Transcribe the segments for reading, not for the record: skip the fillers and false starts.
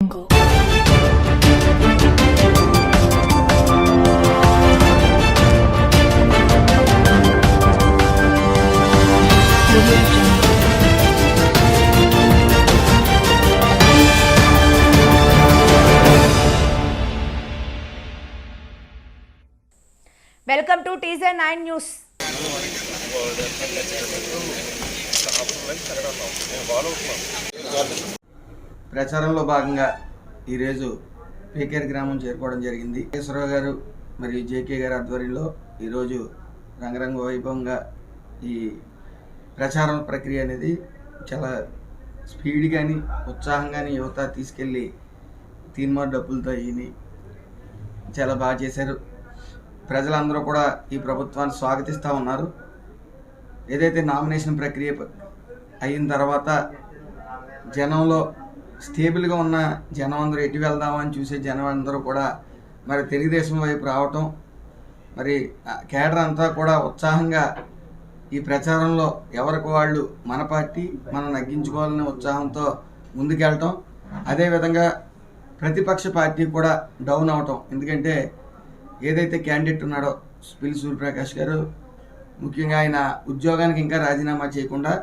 Jungle. Audio Jungle. Welcome to TZ9 News. ప్రచారంలో భాగంగా ఈరోజు పీకేర్ గ్రామం చేరుకోవడం జరిగింది. కేశవరావు గారు మరియు జేకే గారి ఆధ్వర్యంలో ఈరోజు రంగరంగ వైభవంగా ఈ ప్రచారం ప్రక్రియ అనేది చాలా స్పీడ్ కానీ ఉత్సాహంగాని యువత తీసుకెళ్ళి తీన్మార్ డబ్బులతో ఈయన చాలా బాగా చేశారు. ప్రజలందరూ కూడా ఈ ప్రభుత్వాన్ని స్వాగతిస్తూ ఉన్నారు. ఏదైతే నామినేషన్ ప్రక్రియ అయిన తర్వాత జనంలో స్టేబుల్గా ఉన్న జనం అందరూ ఎటు వెళ్దామని చూసే జనం అందరూ కూడా మరి తెలుగుదేశం వైపు రావటం, మరి కేడర్ అంతా కూడా ఉత్సాహంగా ఈ ప్రచారంలో ఎవరికి వాళ్ళు మన పార్టీ మనం నగ్గించుకోవాలనే ఉత్సాహంతో ముందుకెళ్ళటం, అదేవిధంగా ప్రతిపక్ష పార్టీ కూడా డౌన్ అవటం. ఎందుకంటే ఏదైతే క్యాండిడేట్ ఉన్నాడో పిల్లి సూర్యప్రకాష్ గారు, ముఖ్యంగా ఆయన ఉద్యోగానికి ఇంకా రాజీనామా చేయకుండా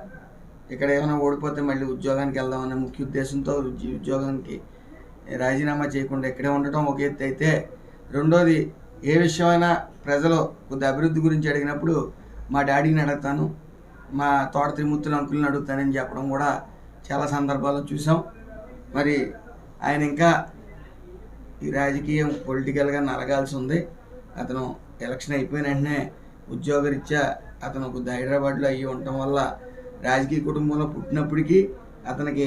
ఇక్కడ ఏమైనా ఓడిపోతే మళ్ళీ ఉద్యోగానికి వెళ్దామనే ముఖ్య ఉద్దేశంతో ఉద్యోగానికి రాజీనామా చేయకుండా ఇక్కడే ఉండటం ఒక ఎత్తు అయితే, రెండోది ఏ విషయమైనా ప్రజలు కొద్ది అభివృద్ధి గురించి అడిగినప్పుడు మా డాడీని అడుగుతాను, మా తోట త్రిమూర్తుల అంకుల్ని అడుగుతానని చెప్పడం కూడా చాలా సందర్భాల్లో చూసాం. మరి ఆయన ఇంకా ఈ రాజకీయం పొలిటికల్గా నలగాల్సి ఉంది. అతను ఎలక్షన్ అయిపోయిన వెంటనే ఉద్యోగరీత్యా అతను కొద్ది హైదరాబాద్లో అయ్యి ఉండటం వల్ల రాజకీయ కుటుంబంలో పుట్టినప్పటికీ అతనికి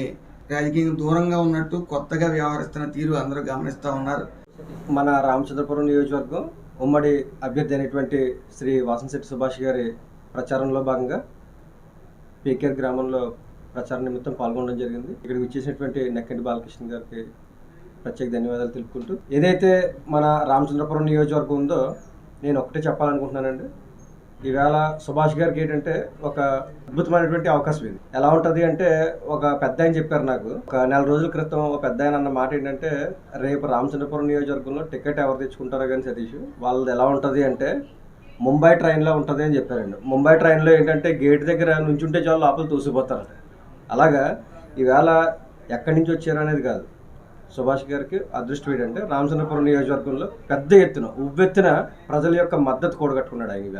రాజకీయం దూరంగా ఉన్నట్టు కొత్తగా వ్యవహరిస్తున్న తీరు అందరూ గమనిస్తూ ఉన్నారు. మన రామచంద్రపురం నియోజకవర్గం ఉమ్మడి అభ్యర్థి అయినటువంటి శ్రీ వాసంశెట్టి సుభాష్ గారి ప్రచారంలో భాగంగా పీకేర్ గ్రామంలో ప్రచార నిమిత్తం పాల్గొనడం జరిగింది. ఇక్కడికి వచ్చేసినటువంటి నెక్కంటి బాలకృష్ణ గారికి ప్రత్యేక ధన్యవాదాలు తెలుపుకుంటూ, ఏదైతే మన రామచంద్రపురం నియోజకవర్గం ఉందో నేను ఒకటే చెప్పాలనుకుంటున్నానండి. ఈవేళ సుభాష్ గారికి ఏంటంటే ఒక అద్భుతమైనటువంటి అవకాశం ఇది. ఎలా ఉంటుంది అంటే, ఒక పెద్ద ఆయన చెప్పారు నాకు ఒక నెల రోజుల క్రితం. ఒక పెద్ద ఆయన అన్న మాట ఏంటంటే, రేపు రామచంద్రపురం నియోజకవర్గంలో టికెట్ ఎవరు తెచ్చుకుంటారో కానీ సతీష్, వాళ్ళది ఎలా ఉంటుంది అంటే ముంబై ట్రైన్లో ఉంటుంది అని చెప్పారండి. ముంబై ట్రైన్లో ఏంటంటే గేట్ దగ్గర నుంచుంటే చాలు లోపల తోసిపోతారంట. అలాగా ఈవేళ ఎక్కడి నుంచి వచ్చారు అనేది కాదు, సుభాష్ గారికి అదృష్టం ఏంటంటే రామచంద్రపురం నియోజకవర్గంలో పెద్ద ఎత్తున ఉవ్వెత్తున ప్రజల యొక్క మద్దతు కూడగట్టుకున్నాడు ఆయన ఈవేళ.